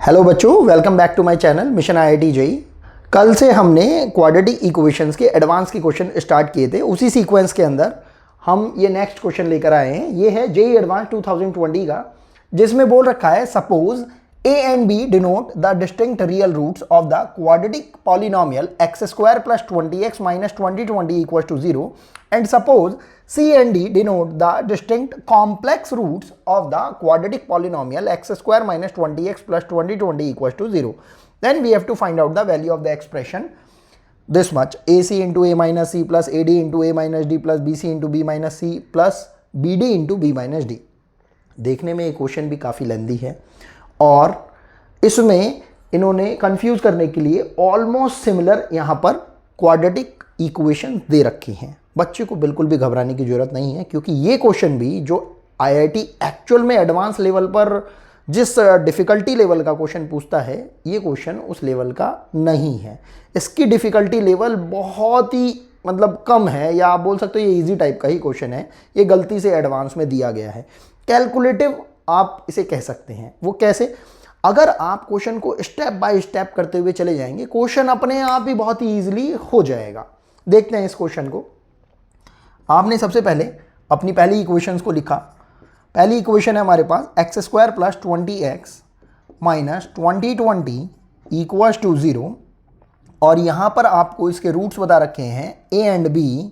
Hello बच्चों, welcome back to my channel mission IIT JEE. कल से हमने क्वाड्रेटिक इक्वेशंस के एडवांस के क्वेश्चन स्टार्ट किए थे। उसी सीक्वेंस के अंदर हम ये नेक्स्ट क्वेश्चन लेकर आए हैं। ये है जेईई एडवांस 2020 का, जिसमें बोल रखा है suppose a and b denote the distinct real roots of the quadratic polynomial x square plus 20x minus 2020 equals to 0, and suppose c and d denote the distinct complex roots of the quadratic polynomial x square minus 20x plus 2020 equals to 0. Then we have to find out the value of the expression this much: ac into a minus c plus ad into a minus d plus bc into b minus c plus bd into b minus d. देखने में ये question भी काफ़ी लेंदी है और इसमें इन्होंने confuse करने के लिए ऑलमोस्ट सिमिलर यहाँ पर क्वाड्रेटिक इक्वेशन दे रखी हैं। बच्चे को बिल्कुल भी घबराने की जरूरत नहीं है, क्योंकि ये क्वेश्चन भी जो आईआईटी एक्चुअल में एडवांस लेवल पर जिस डिफ़िकल्टी लेवल का क्वेश्चन पूछता है, ये क्वेश्चन उस लेवल का नहीं है। इसकी डिफ़िकल्टी लेवल बहुत ही कम है, या आप बोल सकते हो ये इजी टाइप का ही क्वेश्चन है। ये गलती से एडवांस में दिया गया है, कैलकुलेटिव आप इसे कह सकते हैं। वो कैसे? अगर आप क्वेश्चन को स्टेप बाय स्टेप करते हुए चले जाएंगे, क्वेश्चन अपने आप ही बहुत ही ईजिली हो जाएगा। देखते हैं इस क्वेश्चन को। आपने सबसे पहले अपनी पहली इक्वेशंस को लिखा। पहली इक्वेशन है हमारे पास x square plus 20x minus 2020 equals to 0, और यहाँ पर आपको इसके रूट्स बता रखे हैं a एंड b।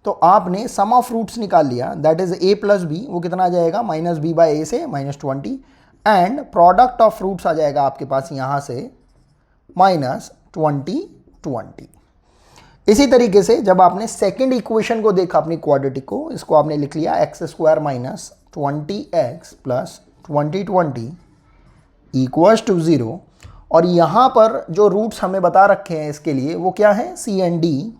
तो आपने सम ऑफ रूट्स निकाल लिया, that is a plus B. वो कितना आ जाएगा? माइनस बी बाई ए से minus 20, and product of roots आ जाएगा आपके पास यहाँ से माइनस 20। इसी तरीके से जब आपने सेकेंड इक्वेशन को देखा अपनी क्वाड्रेटिक को, इसको आपने लिख लिया x square minus 20x plus 2020 equals to 0, और यहाँ पर जो रूट्स हमें बता रखे हैं इसके लिए वो क्या है? c and d।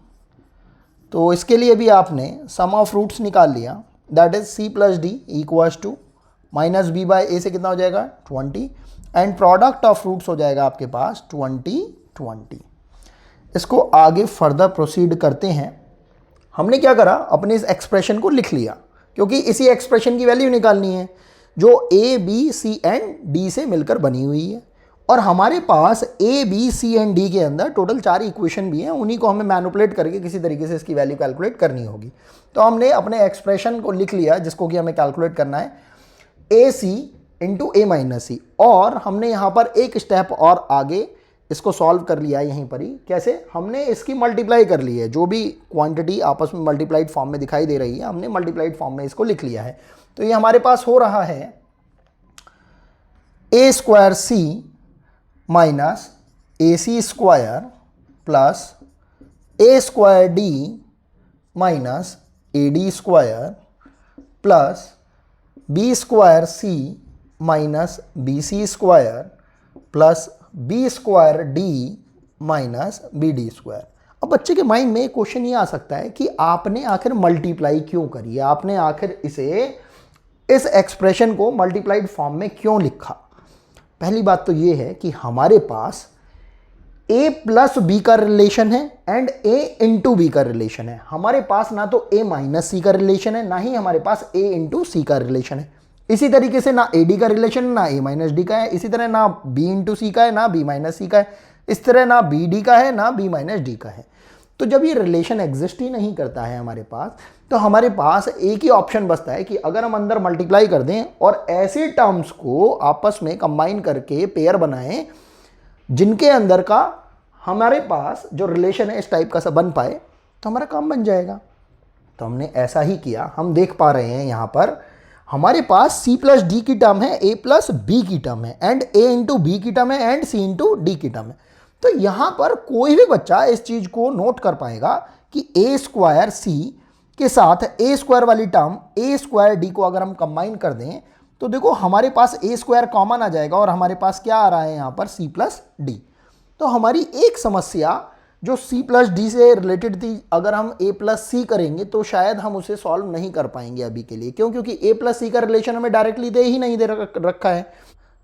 तो इसके लिए भी आपने सम ऑफ रूट्स निकाल लिया, that is c plus D equals to minus B by A से कितना हो जाएगा? 20, एंड प्रोडक्ट ऑफ रूट्स हो जाएगा आपके पास 20। इसको आगे फर्दर प्रोसीड करते हैं। हमने क्या करा? अपने इस एक्सप्रेशन को लिख लिया, क्योंकि इसी एक्सप्रेशन की वैल्यू निकालनी है जो a, b, c and d से मिलकर बनी हुई है। और हमारे पास a, b, c and d के अंदर टोटल 4 इक्वेशन भी हैं, उन्हीं को हमें मैनिपुलेट करके किसी तरीके से इसकी वैल्यू कैलकुलेट करनी होगी। तो हमने अपने एक्सप्रेशन को लिख लिया जिसको कि हमें कैलकुलेट करना है ac इंटू a माइनस सी, और हमने यहाँ पर एक स्टेप और आगे इसको सॉल्व कर लिया यहीं पर ही। कैसे? हमने इसकी मल्टीप्लाई कर ली है, जो भी क्वांटिटी आपस में मल्टीप्लाइड फॉर्म में दिखाई दे रही है हमने मल्टीप्लाइड फॉर्म में इसको लिख लिया है। तो ये हमारे पास हो रहा है a square c minus AC square plus a square d minus AD square plus b square c minus BC square plus b square d minus BD square. अब बच्चे के माइंड में क्वेश्चन ये आ सकता है कि आपने आखिर मल्टीप्लाई क्यों करी है, आपने आखिर इस एक्सप्रेशन को मल्टीप्लाइड फॉर्म में क्यों लिखा। पहली बात तो ये है कि हमारे पास a प्लस बी का रिलेशन है एंड a इंटू बी का रिलेशन है। हमारे पास ना तो a माइनस सी का रिलेशन है, ना ही हमारे पास a इंटू सी का रिलेशन है। इसी तरीके से ना ad का रिलेशन ना a माइनस डी का है, इसी तरह ना b इंटू सी का है ना b माइनस सी का है, इस तरह ना bd का है ना b माइनस डी का है। तो जब ये रिलेशन एग्जिस्ट ही नहीं करता है हमारे पास, तो हमारे पास एक ही ऑप्शन बचता है कि अगर हम अंदर मल्टीप्लाई कर दें और ऐसे टर्म्स को आपस में कंबाइन करके पेयर बनाएं जिनके अंदर का हमारे पास जो रिलेशन है इस टाइप का सा बन पाए, तो हमारा काम बन जाएगा। तो हमने ऐसा ही किया। हम देख पा रहे हैं यहाँ पर हमारे पास c प्लस डी की टर्म है, a प्लस बी की टर्म है, एंड a इंटू बी की टर्म है, एंड c इंटू डी की टर्म है। तो यहाँ पर कोई भी बच्चा इस चीज़ को नोट कर पाएगा कि a स्क्वायर c के साथ a स्क्वायर वाली टर्म a स्क्वायर d को अगर हम कंबाइन कर दें तो देखो हमारे पास a स्क्वायर कॉमन आ जाएगा, और हमारे पास क्या आ रहा है यहाँ पर c प्लस डी। तो हमारी एक समस्या जो c प्लस डी से रिलेटेड थी, अगर हम a प्लस सी करेंगे तो शायद हम उसे सॉल्व नहीं कर पाएंगे अभी के लिए। क्यों? क्योंकि a प्लस सी का रिलेशन हमें डायरेक्टली दे ही नहीं दे रखा है।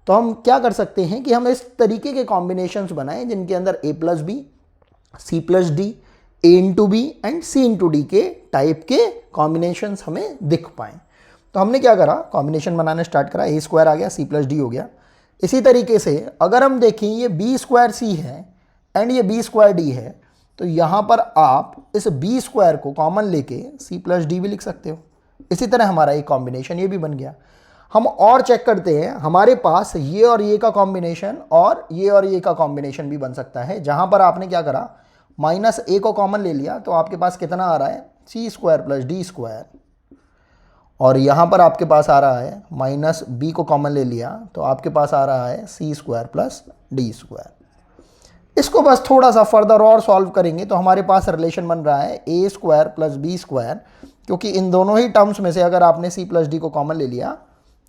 तो हम क्या कर सकते हैं कि हम इस तरीके के कॉम्बिनेशंस बनाएं जिनके अंदर a plus B, C plus D, a into B and c into D के टाइप के कॉम्बिनेशंस हमें दिख पाएँ। तो हमने क्या करा? कॉम्बिनेशन बनाना स्टार्ट करा। a स्क्वायर आ गया, c प्लस डी हो गया, इसी तरीके से अगर हम देखें ये बी स्क्वायर सी है एंड ये बी स्क्वायर डी है, तो यहाँ पर आप इस बी स्क्वायर को कॉमन लेके सी प्लस डी भी लिख सकते हो। इसी तरह हमारा एक कॉम्बिनेशन ये भी बन गया। हम और चेक करते हैं, हमारे पास ये और ये का कॉम्बिनेशन और ये का कॉम्बिनेशन भी बन सकता है, जहाँ पर आपने क्या करा, माइनस ए को कॉमन ले लिया तो आपके पास कितना आ रहा है, सी स्क्वायर प्लस डी स्क्वायर, और यहाँ पर आपके पास आ रहा है माइनस बी को कॉमन ले लिया तो आपके पास आ रहा है सी स्क्वायर प्लस डी स्क्वायर। इसको बस थोड़ा सा फर्दर और सॉल्व करेंगे तो हमारे पास रिलेशन बन रहा है ए स्क्वायर प्लस बी स्क्वायर, क्योंकि इन दोनों ही टर्म्स में से अगर आपने सी प्लस डी को कॉमन ले लिया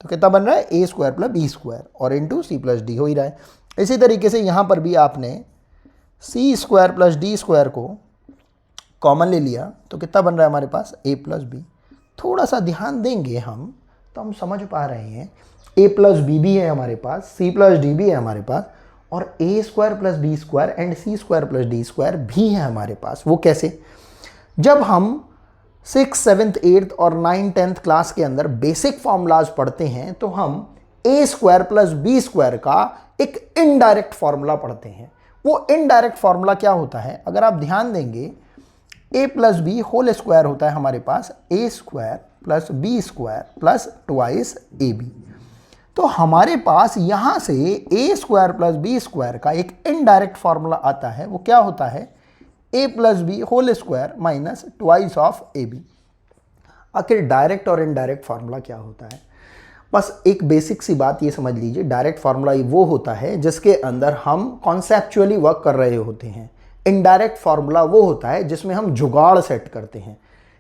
तो कितना बन रहा है, ए स्क्वायर प्लस बी स्क्वायर और इंटू सी प्लस डी हो ही रहा है। इसी तरीके से यहाँ पर भी आपने सी स्क्वायर प्लस डी स्क्वायर को कॉमन ले लिया तो कितना बन रहा है हमारे पास, ए प्लस बी। थोड़ा सा ध्यान देंगे हम तो हम समझ पा रहे हैं, ए प्लस बी भी है हमारे पास, सी प्लस डी भी है हमारे पास, और A square plus B square and C square plus D square भी है हमारे पास। वो कैसे, जब हम 6th 7th 8th और 9th 10th क्लास के अंदर बेसिक फॉर्मूलाज पढ़ते हैं तो हम ए स्क्वायर प्लस बी स्क्वायर का एक इनडायरेक्ट फॉर्मूला पढ़ते हैं। वो इनडायरेक्ट फॉर्मूला क्या होता है, अगर आप ध्यान देंगे, A plus B whole square होता है हमारे पास A square plus B square plus twice A B. तो हमारे पास यहाँ से A square plus B square का एक इनडायरेक्ट फॉर्मूला आता है, वो क्या होता है, A plus B whole square minus twice of A B. आखिर डायरेक्ट और इनडायरेक्ट फार्मूला क्या होता है, बस एक बेसिक सी बात ये समझ लीजिए, डायरेक्ट फार्मूला वो होता है जिसके अंदर हम कॉन्सेप्चुअली वर्क कर रहे होते हैं। इनडायरेक्ट फार्मूला वो होता है जिसमें हम जुगाड़ सेट करते हैं।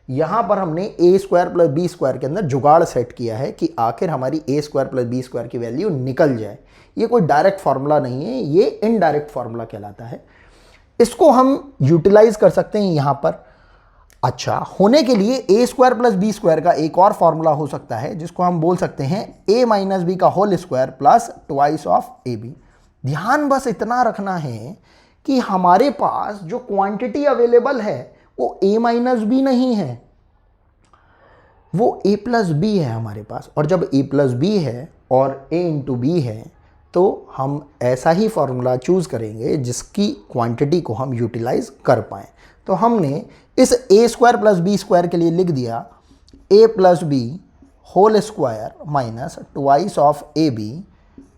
यहाँ पर हमने ए स्क्वायर प्लस बी स्क्वायर के अंदर जुगाड़ सेट किया है कि आखिर हमारी ए स्क्वायर प्लस बी स्क्वायर की वैल्यू निकल जाए। ये कोई डायरेक्ट फार्मूला नहीं है, ये इनडायरेक्ट फार्मूला कहलाता है। इसको हम यूटिलाइज कर सकते हैं यहाँ पर। अच्छा, होने के लिए ए स्क्वायर प्लस बी स्क्वायर का एक और फार्मूला हो सकता है जिसको हम बोल सकते हैं ए माइनस बी का whole square plus twice of A B. ध्यान बस इतना रखना है कि हमारे पास जो क्वांटिटी अवेलेबल है वो ए माइनस बी नहीं है, वो ए प्लस बी है हमारे पास। और जब ए प्लस बी है और ए इंटू बी है तो हम ऐसा ही फार्मूला चूज़ करेंगे जिसकी क्वांटिटी को हम यूटिलाइज कर पाएँ। तो हमने इस A square plus B square के लिए लिख दिया A plus B whole square minus twice of A B,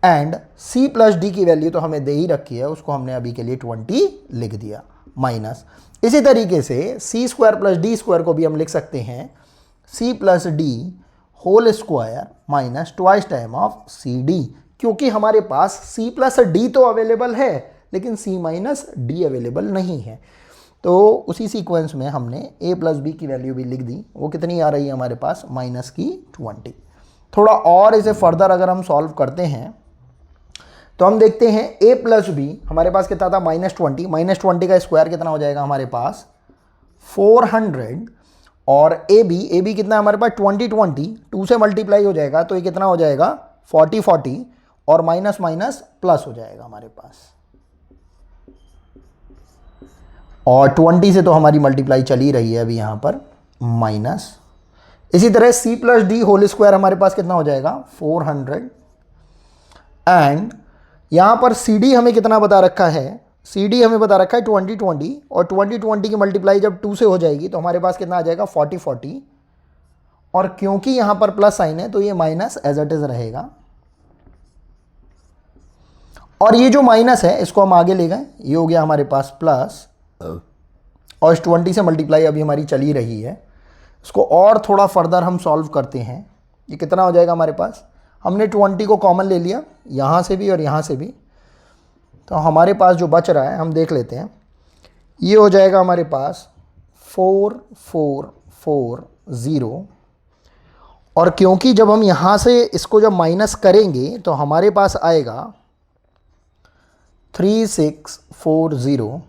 and C plus D की वैल्यू तो हमें दे ही रखी है, उसको हमने अभी के लिए 20 लिख दिया माइनस। इसी तरीके से C square plus D square को भी हम लिख सकते हैं C plus D whole square minus twice time of C D, क्योंकि हमारे पास सी प्लस डी तो अवेलेबल है लेकिन सी माइनस डी अवेलेबल नहीं है। तो उसी सीक्वेंस में हमने ए प्लस बी की वैल्यू भी लिख दी। वो कितनी आ रही है हमारे पास, माइनस की 20। थोड़ा और इसे फर्दर अगर हम सॉल्व करते हैं तो हम देखते हैं ए प्लस बी हमारे पास कितना था, -20। -20 का स्क्वायर कितना हो जाएगा हमारे पास 400, और ए बी कितना है हमारे पास 20 2 से मल्टीप्लाई हो जाएगा तो ये कितना हो जाएगा 40 और माइनस माइनस प्लस हो जाएगा हमारे पास, और 20 से तो हमारी मल्टीप्लाई चली रही है अभी यहाँ पर माइनस। इसी तरह C plus D whole square हमारे पास कितना हो जाएगा 400, एंड यहाँ पर सी डी हमें कितना बता रखा है, सी डी हमें बता रखा है 20 और 20 की मल्टीप्लाई जब 2 से हो जाएगी तो हमारे पास कितना आ जाएगा 40, और क्योंकि यहाँ पर प्लस साइन है तो ये माइनस एज इट इज रहेगा, और ये जो माइनस है इसको हम आगे ले गए, ये हो गया हमारे पास प्लस, और इस 20 से मल्टीप्लाई अभी हमारी चली रही है। इसको और थोड़ा फर्दर हम सॉल्व करते हैं, ये कितना हो जाएगा हमारे पास, हमने 20 को कॉमन ले लिया यहाँ से भी और यहाँ से भी, तो हमारे पास जो बच रहा है हम देख लेते हैं, ये हो जाएगा हमारे पास 4440, और क्योंकि जब हम यहाँ से इसको जब माइनस करेंगे तो हमारे पास आएगा 3640।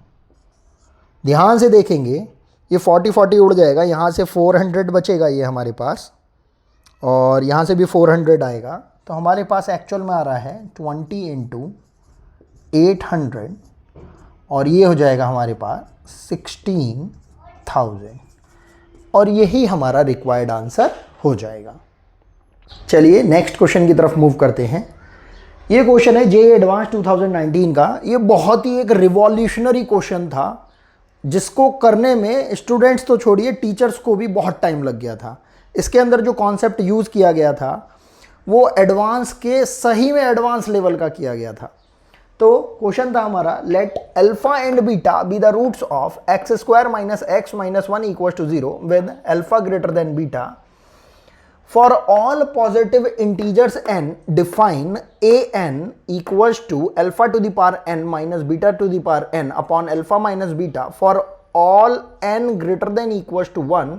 ध्यान से देखेंगे ये 40 उड़ जाएगा, यहाँ से 400 बचेगा ये हमारे पास, और यहाँ से भी 400 आएगा, तो हमारे पास एक्चुअल में आ रहा है 20 × 800, और ये हो जाएगा हमारे पास 16,000, और यही हमारा रिक्वायर्ड आंसर हो जाएगा। चलिए नेक्स्ट क्वेश्चन की तरफ मूव करते हैं। ये क्वेश्चन है जेईई एडवांस 2019 का। ये बहुत ही एक रिवॉल्यूशनरी क्वेश्चन था जिसको करने में स्टूडेंट्स तो छोड़िए टीचर्स को भी बहुत टाइम लग गया था। इसके अंदर जो कॉन्सेप्ट यूज़ किया गया था वो एडवांस के सही में एडवांस लेवल का किया गया था। तो क्वेश्चन था हमारा, let alpha and beta be the roots of x square minus x minus 1 equal to 0 with alpha greater than beta. For all positive integers n, define an equals to alpha to the power n minus beta to the power n upon alpha minus beta for all n greater than equals to 1,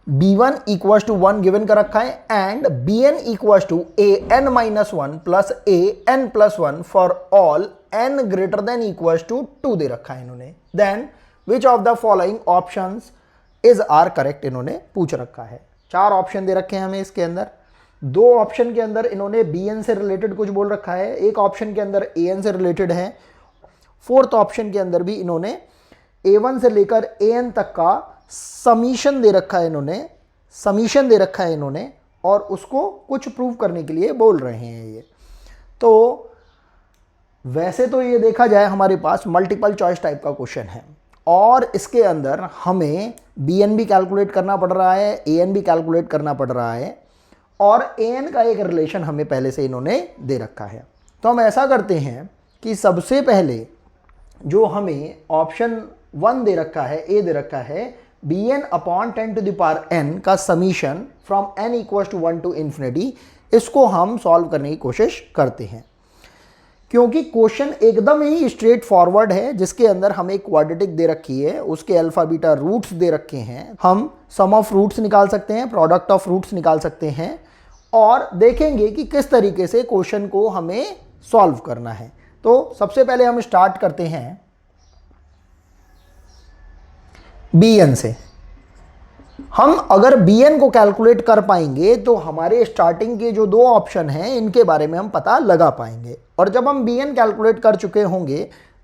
b1 equals to 1 given कर रखा है and bn equals to an minus 1 plus an plus 1 for all n greater than equals to 2 दे रखा है इन्होंने। Then which of the following options is are correct इन्होंने पूछ रखा है। 4 ऑप्शन दे रखे हैं हमें इसके अंदर। 2 ऑप्शन के अंदर इन्होंने bn से रिलेटेड कुछ बोल रखा है, एक ऑप्शन के अंदर an से रिलेटेड है, 4th ऑप्शन के अंदर भी इन्होंने a1 से लेकर an तक का समीशन दे रखा है इन्होंने, और उसको कुछ प्रूव करने के लिए बोल रहे हैं ये। तो वैसे तो ये देखा जाए हमारे पास मल्टीपल चॉइस टाइप का क्वेश्चन है और इसके अंदर हमें bn भी कैलकुलेट करना पड़ रहा है, an भी कैलकुलेट करना पड़ रहा है और an का एक रिलेशन हमें पहले से इन्होंने दे रखा है। तो हम ऐसा करते हैं कि सबसे पहले जो हमें ऑप्शन 1 दे रखा है, a दे रखा है, bn upon 10 to the power n का summation from n equals to 1 to infinity, इसको हम सॉल्व करने की कोशिश करते हैं क्योंकि क्वेश्चन एकदम ही स्ट्रेट फॉरवर्ड है जिसके अंदर हमें क्वाड्रेटिक दे रखी है, उसके अल्फा बीटा रूट्स दे रखे हैं। हम सम ऑफ रूट्स निकाल सकते हैं, प्रोडक्ट ऑफ रूट्स निकाल सकते हैं और देखेंगे कि किस तरीके से क्वेश्चन को हमें सॉल्व करना है। तो सबसे पहले हम स्टार्ट करते हैं bn से। हम अगर bn को कैलकुलेट कर पाएंगे तो हमारे स्टार्टिंग के जो 2 ऑप्शन हैं इनके बारे में हम पता लगा पाएंगे और जब हम bn कैलकुलेट कर चुके होंगे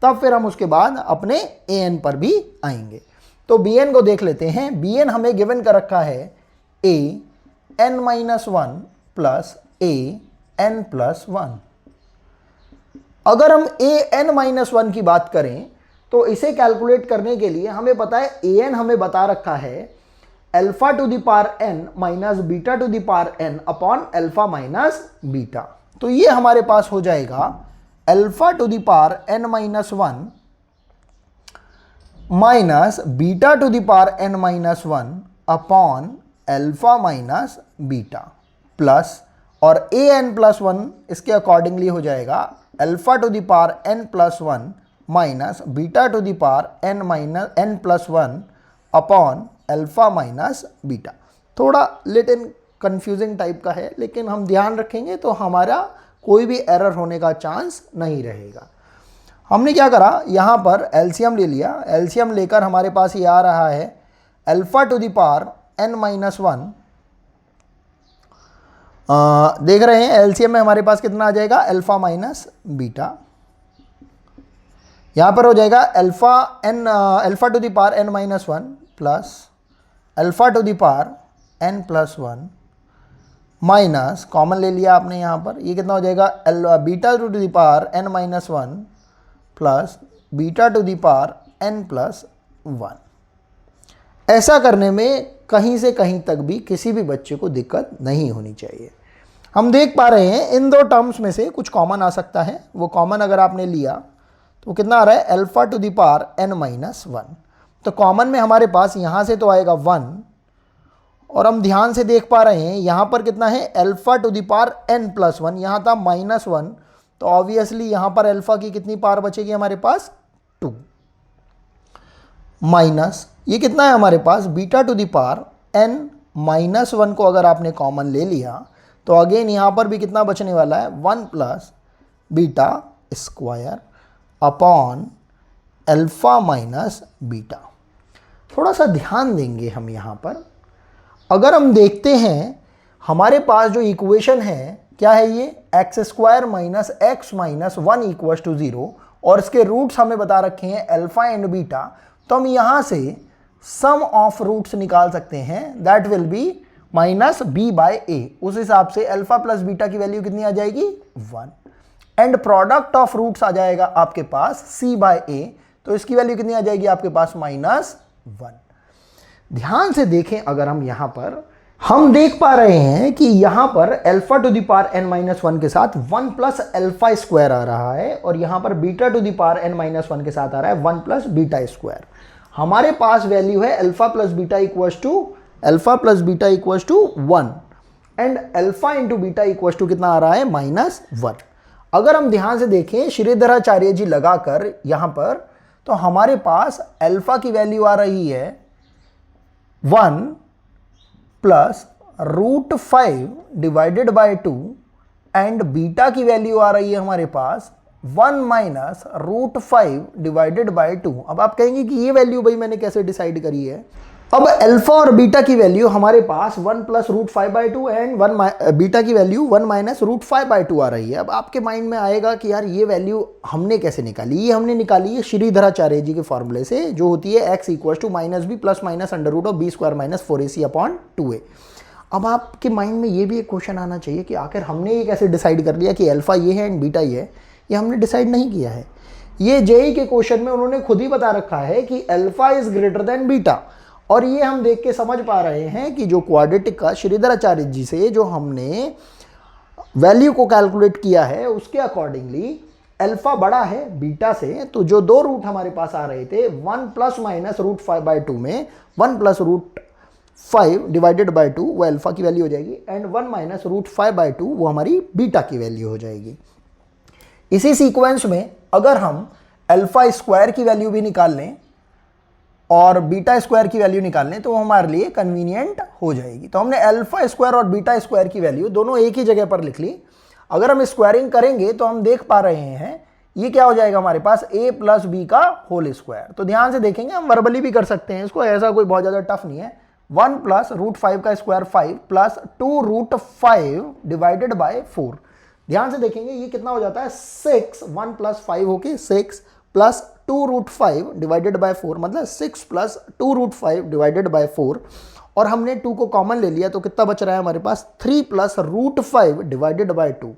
तब फिर हम उसके बाद अपने an पर भी आएंगे। तो bn को देख लेते हैं। bn हमें गिवन कर रखा है an minus 1 plus an plus 1। अगर हम an माइनस 1 की बात करें तो इसे कैलकुलेट करने के लिए हमें पता है an हमें बता रखा है alpha to the power n minus beta to the power n upon alpha minus beta. तो ये हमारे पास हो जाएगा alpha to the power n minus 1 minus beta to the power n minus 1 upon alpha minus beta plus और an plus 1 इसके accordingly हो जाएगा alpha to the power n plus 1 minus beta to the power n minus n plus 1 upon alpha minus beta. थोड़ा little confusing type का है लेकिन हम ध्यान रखेंगे तो हमारा कोई भी एरर होने का चांस नहीं रहेगा। हमने क्या करा, यहाँ पर एलसीएम ले लिया। एलसीएम लेकर हमारे पास ये आ रहा है alpha to the power n minus 1। देख रहे हैं एलसीएम में हमारे पास कितना आ जाएगा, अल्फा माइनस बीटा। यहाँ पर हो जाएगा alpha to the power n minus 1 plus alpha to the power n plus 1 minus common ले लिया आपने यहाँ पर, ये कितना हो जाएगा beta to the power n minus 1 plus beta to the power n plus 1। ऐसा करने में कहीं से कहीं तक भी किसी भी बच्चे को दिक्कत नहीं होनी चाहिए। हम देख पा रहे हैं इन 2 टर्म्स में से कुछ कॉमन आ सकता है। वो कॉमन अगर आपने लिया तो कितना आ रहा है, alpha to the power n minus 1। तो कॉमन में हमारे पास यहाँ से तो आएगा 1 और हम ध्यान से देख पा रहे हैं यहाँ पर कितना है, alpha to the power n plus 1, यहाँ था माइनस 1। तो ऑब्वियसली यहाँ पर अल्फा की कितनी पावर बचेगी हमारे पास, 2 माइनस ये कितना है हमारे पास, beta to the power n minus 1 को अगर आपने कॉमन ले लिया तो अगेन यहाँ पर भी कितना बचने वाला है, 1 plus beta square upon alpha minus beta. थोड़ा सा ध्यान देंगे हम यहाँ पर। अगर हम देखते हैं हमारे पास जो इक्वेशन है क्या है, ये x square minus x minus 1 equals to 0 और इसके रूट्स हमें बता रखे हैं अल्फा एंड बीटा। तो हम यहाँ से सम ऑफ रूट्स निकाल सकते हैं, that will be minus B by A. उस हिसाब से अल्फा प्लस बीटा की वैल्यू कितनी आ जाएगी, 1। एंड प्रोडक्ट ऑफ रूट्स आ जाएगा आपके पास c/a, तो इसकी वैल्यू कितनी आ जाएगी आपके पास -1। ध्यान से देखें, अगर हम यहां पर हम देख पा रहे हैं कि यहां पर alpha to the power n-1 के साथ 1 प्लस अल्फा स्क्वायर आ रहा है, और यहां पर beta to the power n-1 के साथ आ रहा है 1 प्लस बीटा स्क्वायर। हमारे पास वैल्यू है alpha plus beta equals to 1, and alpha into beta equals to कितना आ रहा है -1। अगर हम ध्यान से देखें श्रीधराचार्य जी लगाकर यहां पर, तो हमारे पास अल्फा की वैल्यू आ रही है 1 plus √5 divided by 2, and beta की वैल्यू आ रही है हमारे पास 1 माइनस √5 डिवाइडेड बाय 2। अब आप कहेंगे कि ये वैल्यू भाई मैंने कैसे डिसाइड करी है। अब अल्फा और बीटा की वैल्यू हमारे पास 1 प्लस √5/2 एंड बीटा की वैल्यू 1 माइनस √5/2 आ रही है। अब आपके माइंड में आएगा कि यार ये वैल्यू हमने कैसे निकाली। ये हमने निकाली है श्रीधराचार्य जी के फॉर्मूले से, जो होती है x equals to -b plus minus √b² - 4ac/2a। अब आपके माइंड में ये भी एक क्वेश्चन आना चाहिए कि आखिर हमने ये कैसे डिसाइड कर लिया कि अल्फा ये है एंड बीटा ये है। ये हमने डिसाइड नहीं किया है, ये जेई के क्वेश्चन में उन्होंने खुद ही बता रखा है कि alpha is greater than beta. और ये हम देख के समझ पा रहे हैं कि जो क्वाड्रेटिक का श्रीधराचार्य जी से जो हमने वैल्यू को कैलकुलेट किया है, उसके अकॉर्डिंगली अल्फा बड़ा है बीटा से, तो जो दो रूट हमारे पास आ रहे थे 1 प्लस माइनस √5/2 में 1 प्लस √5 डिवाइडेड बाय 2 वो अल्फा की वैल्यू हो जाएगी, एंड 1 माइनस √5/2 वो हमारी बीटा की वैल्यू हो जाएगी। इसी सीक्वेंस में अगर हम अल्फा स्क्वायर की वैल्यू भी निकाल लें और बीटा स्क्वायर की वैल्यू निकाल लें, तो वो हमारे लिए कन्वीनियंट हो जाएगी। तो हमने अल्फा स्क्वायर और बीटा स्क्वायर की वैल्यू दोनों एक ही जगह पर लिख ली। अगर हम स्क्वायरिंग करेंगे तो हम देख पा रहे हैं ये क्या हो जाएगा हमारे पास a प्लस बी का होल स्क्वायर। तो ध्यान से देखेंगे, हम वर्बली भी कर सकते हैं इसको, ऐसा कोई बहुत ज़्यादा टफ नहीं है। 1 प्लस √5 का स्क्वायर 5 प्लस 2√5 डिवाइडेड बाय 4। ध्यान से देखेंगे ये कितना हो जाता है 6, 1 प्लस 5 होके 6 प्लस 2√5 डिवाइडेड बाय 4, मतलब 6 प्लस 2√5 डिवाइडेड बाय 4, और हमने 2 को कॉमन ले लिया तो कितना बच रहा है हमारे पास 3 प्लस √5 डिवाइडेड बाय 2।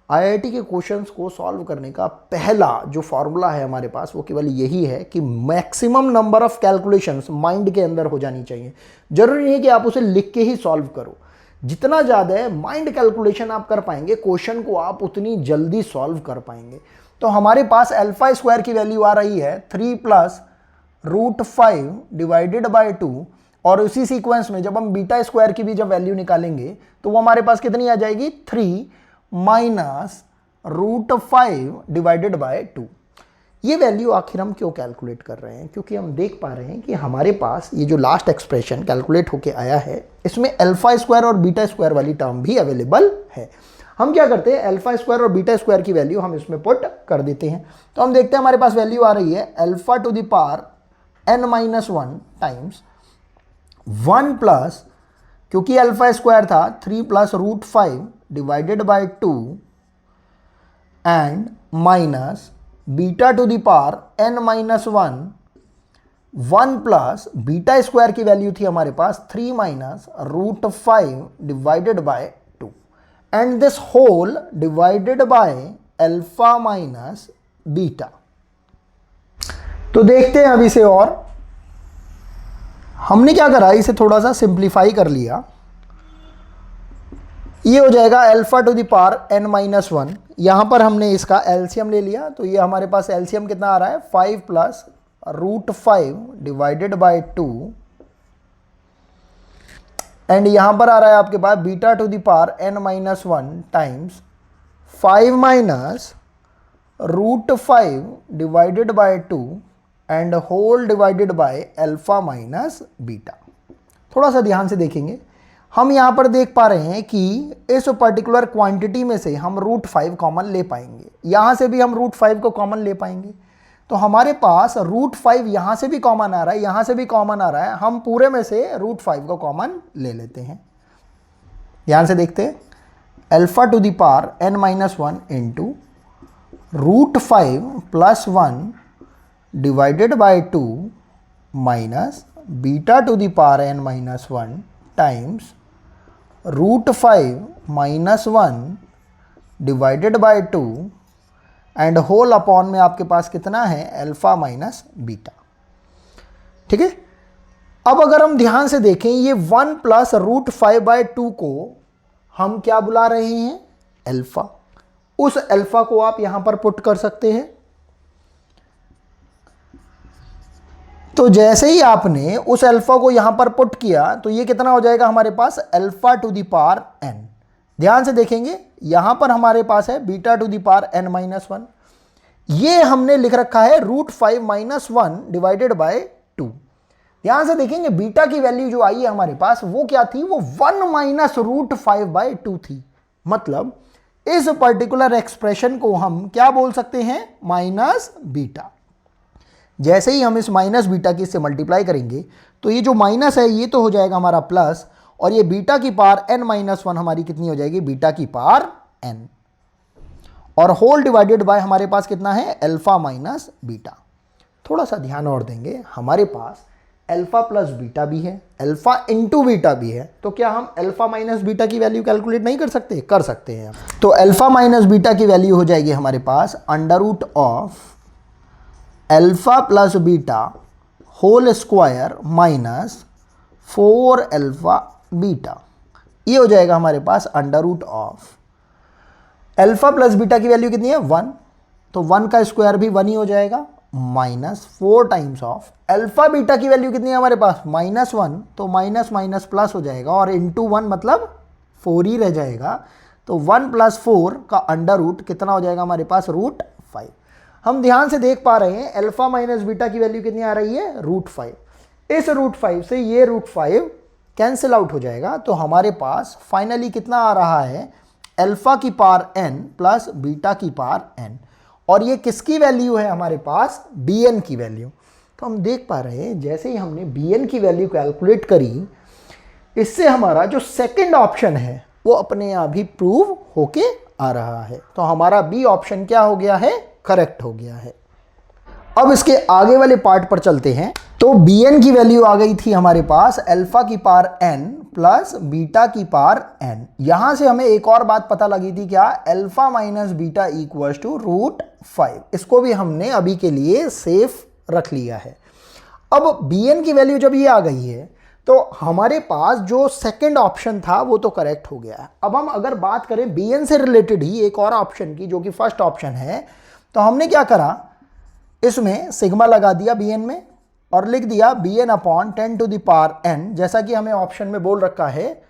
आईआईटी के क्वेश्चंस को सॉल्व करने का पहला जो फॉर्मूला है हमारे पास वो केवल यही है कि maximum number of calculations mind के अंदर हो जानी चाहिए। जरूरी नहीं है कि आप उसे लिख के ही सॉल्व करो, जितना ज़्यादा माइंड कैलकुलेशन आप कर पाएंगे क्वेश्चन को आप उतनी जल्दी सॉल्व कर पाएंगे। तो हमारे पास अल्फा स्क्वायर की वैल्यू आ रही है 3 प्लस √5 डिवाइडेड बाय 2, और उसी सीक्वेंस में जब हम बीटा स्क्वायर की भी जब वैल्यू निकालेंगे तो वो हमारे पास कितनी आ जाएगी 3 माइनस √5 डिवाइडेड बाय 2। ये वैल्यू आखिर हम क्यों कैलकुलेट कर रहे हैं, क्योंकि हम देख पा रहे हैं कि हमारे पास ये जो लास्ट एक्सप्रेशन कैलकुलेट होके आया है इसमें अल्फा स्क्वायर और बीटा स्क्वायर वाली टर्म भी अवेलेबल है। हम क्या करते हैं, अल्फा स्क्वायर और बीटा स्क्वायर की वैल्यू हम इसमें पुट कर देते हैं। तो हम देखते हैं हमारे पास वैल्यू आ रही है alpha to the power n-1 times 1 plus, क्योंकि अल्फा स्क्वायर था 3 plus √5 divided by 2, and minus beta to the power n-1 1 plus beta square की वैल्यू थी हमारे पास 3 minus √5 divided by 2, and this whole divided by alpha minus beta. तो देखते हैं अभी से, और हमने क्या करा, इसे थोड़ा सा सिंप्लीफाई कर लिया। ये हो जाएगा alpha to the power n-1, यहाँ पर हमने इसका एलसीएम ले लिया, तो ये हमारे पास एलसीएम कितना आ रहा है 5 प्लस √5 डिवाइडेड बाय 2, एंड यहाँ पर आ रहा है आपके पास beta to the power n-1 times 5 minus √5 divided by 2 and whole divided by alpha minus beta. थोड़ा सा ध्यान से देखेंगे, हम यहाँ पर देख पा रहे हैं कि इस पर्टिकुलर क्वांटिटी में से हम √5 कॉमन ले पाएंगे, यहाँ से भी हम √5 को कॉमन ले पाएंगे। तो हमारे पास √5 यहाँ से भी कॉमन आ रहा है, यहाँ से भी कॉमन आ रहा है, हम पूरे में से √5 को कॉमन ले लेते हैं। ध्यान से देखते हैं, alpha to the power n-1 into √5 plus 1 divided by 2 minus beta to the power n-1 times √5 minus 1 divided by 2 and whole upon में आपके पास कितना है, अल्फा माइनस बीटा। ठीक है, अब अगर हम ध्यान से देखें ये 1 प्लस रूट 5/2 को हम क्या बुला रहे हैं, अल्फा। उस अल्फा को आप यहां पर पुट कर सकते हैं। तो जैसे ही आपने उस अल्फा को यहां पर पुट किया तो ये कितना हो जाएगा हमारे पास, alpha to the power n। ध्यान से देखेंगे यहां पर हमारे पास है beta to the power n minus 1। ये हमने लिख रखा है √5 माइनस 1 डिवाइडेड बाय 2। ध्यान से देखेंगे बीटा की वैल्यू जो आई है हमारे पास वो क्या थी, वो 1 माइनस √5/2 थी। मतलब इस पर्टिकुलर एक्सप्रेशन को हम क्या बोल सकते हैं, माइनस बीटा। जैसे ही हम इस माइनस बीटा की इससे मल्टीप्लाई करेंगे तो ये जो माइनस है ये तो हो जाएगा हमारा प्लस, और ये बीटा की पावर n माइनस 1 हमारी कितनी हो जाएगी, बीटा की पावर n, और होल डिवाइडेड बाय हमारे पास कितना है, अल्फा माइनस बीटा। थोड़ा सा ध्यान और देंगे, हमारे पास अल्फा प्लस बीटा भी है, अल्फा इंटू बीटा भी है, तो क्या हम अल्फा माइनस बीटा की वैल्यू कैलकुलेट नहीं कर सकते, कर सकते हैं। तो अल्फा माइनस बीटा की वैल्यू हो जाएगी हमारे पास under root of alpha plus beta whole square minus 4 alpha beta. ये हो जाएगा हमारे पास under root of alpha plus beta की वैल्यू कितनी है, 1, तो 1 का स्क्वायर भी 1 ही हो जाएगा, minus 4 times of alpha beta की वैल्यू कितनी है हमारे पास, -1, तो माइनस माइनस प्लस हो जाएगा, और इंटू 1 मतलब 4 ही रह जाएगा। तो 1 + 4 का अंडर रूट कितना हो जाएगा हमारे पास, √5। हम ध्यान से देख पा रहे हैं अल्फा माइनस बीटा की वैल्यू कितनी आ रही है, √5। इस √5 से ये √5 कैंसिल आउट हो जाएगा, तो हमारे पास फाइनली कितना आ रहा है, अल्फा की पावर n प्लस बीटा की पावर n, और ये किसकी वैल्यू है हमारे पास, bn की वैल्यू। तो हम देख पा रहे हैं जैसे ही हमने bn की वैल्यू कैलकुलेट करी, इससे हमारा जो सेकंड ऑप्शन है वो अपने आप ही प्रूव होके आ रहा है। तो हमारा बी ऑप्शन क्या हो गया है, करेक्ट हो गया है। अब इसके आगे वाले पार्ट पर चलते हैं। तो bn की वैल्यू आ गई थी हमारे पास अल्फा की पावर n प्लस बीटा की पावर n। यहां से हमें एक और बात पता लगी थी, क्या, alpha minus beta equals to √5। इसको भी हमने अभी के लिए सेफ रख लिया है। अब bn की वैल्यू जब ये आ गई है तो हमारे पास जो सेकंड ऑप्शन था वो तो करेक्ट हो गया है। अब हम अगर बात करें bn से रिलेटेड ही एक और ऑप्शन की, जो कि फर्स्ट ऑप्शन है, तो हमने क्या करा, इसमें सिग्मा लगा दिया bn में और लिख दिया bn upon 10 to the power n, जैसा कि हमें ऑप्शन में बोल रखा है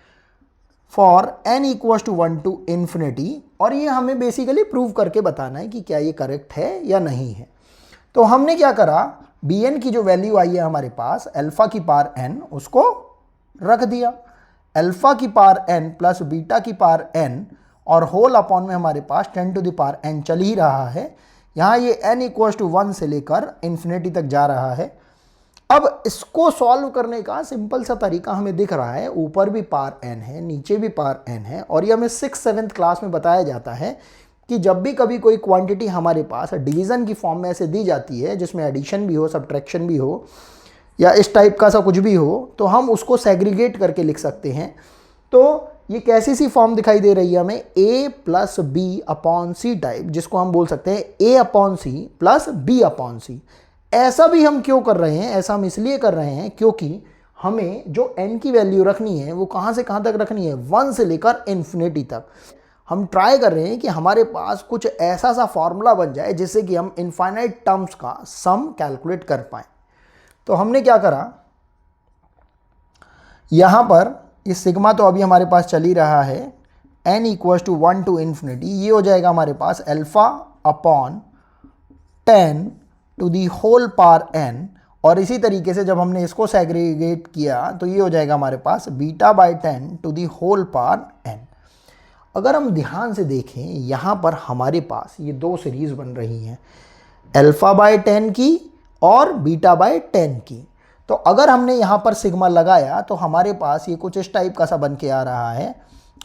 for n equals to 1 to infinity. और ये हमें बेसिकली प्रूव करके बताना है कि क्या ये करेक्ट है या नहीं है। तो हमने क्या करा, bn की जो वैल्यू आई है हमारे पास अल्फा की पावर n, उसको रख दिया, अल्फा की पावर n प्लस बीटा की पावर n, और होल अपॉन में हमारे पास 10 टू द पावर n चल ही रहा है। यहाँ ये n इक्वल्स टू 1 से लेकर इन्फिनिटी तक जा रहा है। अब इसको सॉल्व करने का सिंपल सा तरीका हमें दिख रहा है, ऊपर भी पावर n है, नीचे भी पावर n है, और ये हमें 6th-7th क्लास में बताया जाता है कि जब भी कभी कोई क्वांटिटी हमारे पास डिवीज़न की फॉर्म में ऐसे दी जाती है जिसमें एडिशन भी हो, सब्ट्रैक्शन भी हो, या इस टाइप का सा कुछ भी हो, तो हम उसको सेग्रीगेट करके लिख सकते हैं। तो ये कैसी सी फॉर्म दिखाई दे रही है हमें, a plus B upon C type, जिसको हम बोल सकते हैं a upon C plus b upon C. ऐसा भी हम क्यों कर रहे हैं, ऐसा हम इसलिए कर रहे हैं क्योंकि हमें जो n की वैल्यू रखनी है वो कहाँ से कहाँ तक रखनी है, 1 से लेकर इन्फिनिटी तक। हम ट्राई कर रहे हैं कि हमारे पास कुछ ऐसा सा फॉर्मूला बन जाए जिससे कि हम इनफाइनाइट टर्म्स का सम कैलकुलेट कर पाएँ। तो हमने क्या करा, यहाँ पर ये सिग्मा तो अभी हमारे पास चल ही रहा है, n equals to 1 to infinity, ये हो जाएगा हमारे पास alpha upon 10 to the whole power n, और इसी तरीके से जब हमने इसको सेग्रीगेट किया तो ये हो जाएगा हमारे पास beta by 10 to the whole power n। अगर हम ध्यान से देखें यहाँ पर हमारे पास ये दो सीरीज बन रही हैं, अल्फा बाई 10 की और बीटा बाई 10 की। तो अगर हमने यहाँ पर सिग्मा लगाया तो हमारे पास ये कुछ इस टाइप का सा बन के आ रहा है,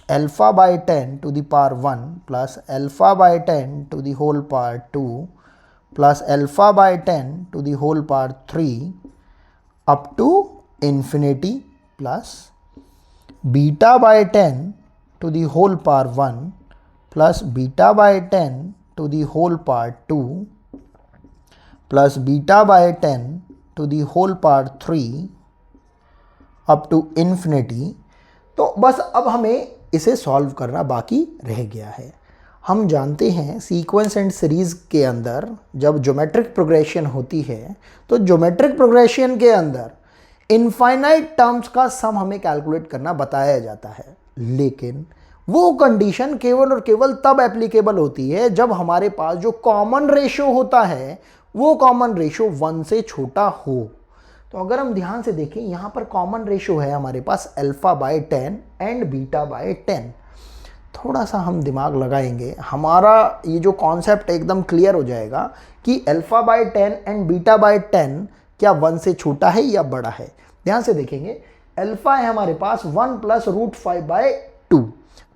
alpha by 10 to the power 1 plus alpha by 10 to the whole power 2 plus alpha by 10 to the whole power 3 up to infinity, plus beta by 10 to the whole power 1 plus beta by 10 to the whole power 2 plus beta by 10 to the whole power 3 up to infinity. तो बस अब हमें इसे solve करना बाकी रह गया है। हम जानते हैं सीक्वेंस एंड सीरीज़ के अंदर जब ज्योमेट्रिक प्रोग्रेशन होती है तो ज्योमेट्रिक प्रोग्रेशन के अंदर इनफाइनाइट टर्म्स का सम हमें कैलकुलेट करना बताया जाता है, लेकिन वो कंडीशन केवल और केवल तब एप्लीकेबल होती है जब हमारे पास जो कॉमन रेशो होता है वो कॉमन रेशो 1 से छोटा हो। तो अगर हम ध्यान से देखें, यहाँ पर कॉमन रेशो है हमारे पास alpha by 10 and beta by 10। थोड़ा सा हम दिमाग लगाएंगे, हमारा ये जो कॉन्सेप्ट एकदम क्लियर हो जाएगा कि alpha by 10 and beta by 10 क्या 1 से छोटा है या बड़ा है। ध्यान से देखेंगे, अल्फा है हमारे पास 1 प्लस रूट 5 बाय 2।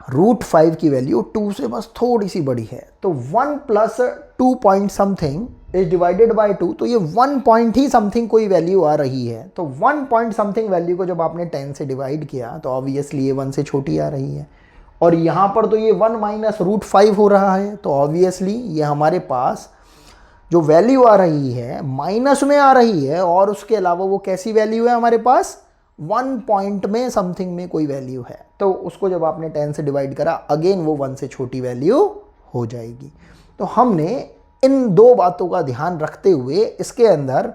रूट 5 की वैल्यू 2 से बस थोड़ी सी बड़ी है, तो 1 plus 2 point something is divided by 2, तो ये 1 पॉइंट ही समथिंग कोई वैल्यू आ रही है। तो 1 पॉइंट समथिंग वैल्यू को जब आपने 10 से डिवाइड किया तो ऑब्वियसली ये 1 से छोटी आ रही है, और यहाँ पर तो ये 1 माइनस रूट 5 हो रहा है, तो ऑब्वियसली ये हमारे पास जो वैल्यू आ रही है माइनस में आ रही है, और उसके अलावा वो कैसी वैल्यू है हमारे पास 1 पॉइंट में समथिंग में कोई वैल्यू है। तो उसको जब आपने 10 से डिवाइड करा अगेन वो 1 से छोटी वैल्यू हो जाएगी। तो हमने इन दो बातों का ध्यान रखते हुए इसके अंदर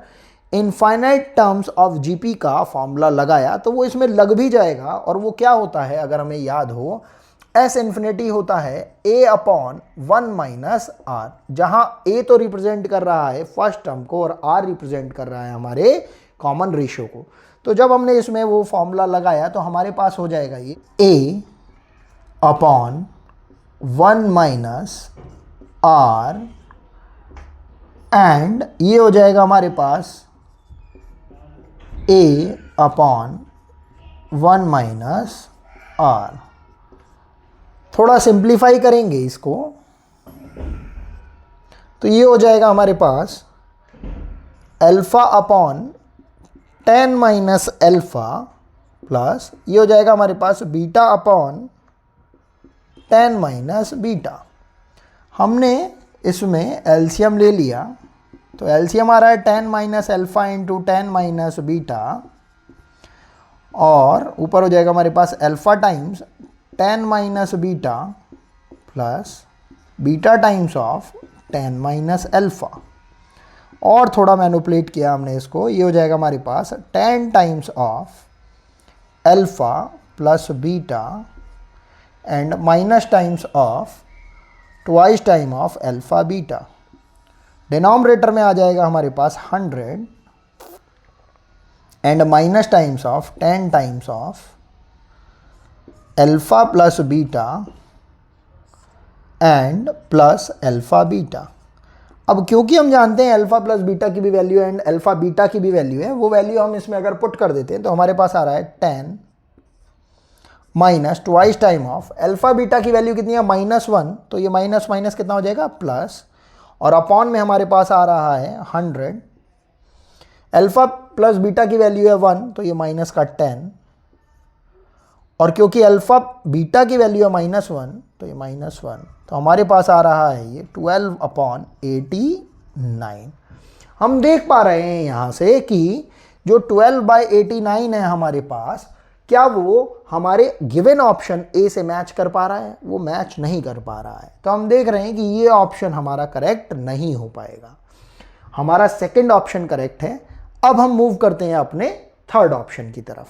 इनफाइनाइट टर्म्स ऑफ जीपी का फॉर्मूला लगाया, तो वो इसमें लग भी जाएगा। और वो क्या होता है अगर हमें याद हो, एस इन्फिनिटी होता है a अपॉन 1 माइनस आर, जहां a तो रिप्रेजेंट कर रहा है फर्स्ट टर्म को और r रिप्रेजेंट कर रहा है हमारे कॉमन रेशियो को। तो जब हमने इसमें वो फॉर्मूला लगाया तो हमारे पास हो जाएगा ये a upon 1 minus R, and ये हो जाएगा हमारे पास a अपॉन 1 माइनस आर। थोड़ा सिंप्लीफाई करेंगे इसको तो ये हो जाएगा हमारे पास alpha upon 10 minus alpha plus ये हो जाएगा हमारे पास बीटा अपॉन 10 माइनस बीटा। हमने इसमें एलसीएम ले लिया, तो एलसीएम आ रहा है 10 minus alpha into 10 minus beta, और ऊपर हो जाएगा हमारे पास alpha times 10 minus beta plus beta times of 10 minus alpha, और थोड़ा मैनिपुलेट किया हमने इसको, ये हो जाएगा हमारे पास 10 times of alpha plus beta and minus times of twice time of alpha beta. Denominator में आ जाएगा हमारे पास 100 and minus times of 10 times of alpha plus beta and plus alpha beta. अब क्योंकि हम जानते हैं अल्फा प्लस बीटा की भी वैल्यू एंड अल्फा बीटा की भी वैल्यू है, वो वैल्यू हम इसमें अगर पुट कर देते हैं तो हमारे पास आ रहा है 10 minus twice time of alpha beta की वैल्यू कितनी है -1, तो ये माइनस माइनस कितना हो जाएगा प्लस, और अपॉन में हमारे पास आ रहा है 100। अल्फा प्लस बीटा की वैल्यू है 1, तो ये माइनस का 10, और क्योंकि अल्फा बीटा की वैल्यू है -1 तो ये -1, तो हमारे पास आ रहा है ये 12 अपॉन 89। हम देख पा रहे हैं यहाँ से कि जो 12/89 है हमारे पास, क्या वो हमारे गिवन ऑप्शन ए से मैच कर पा रहा है? वो मैच नहीं कर पा रहा है। तो हम देख रहे हैं कि ये ऑप्शन हमारा करेक्ट नहीं हो पाएगा, हमारा सेकंड ऑप्शन करेक्ट है। अब हम मूव करते हैं अपने थर्ड ऑप्शन की तरफ।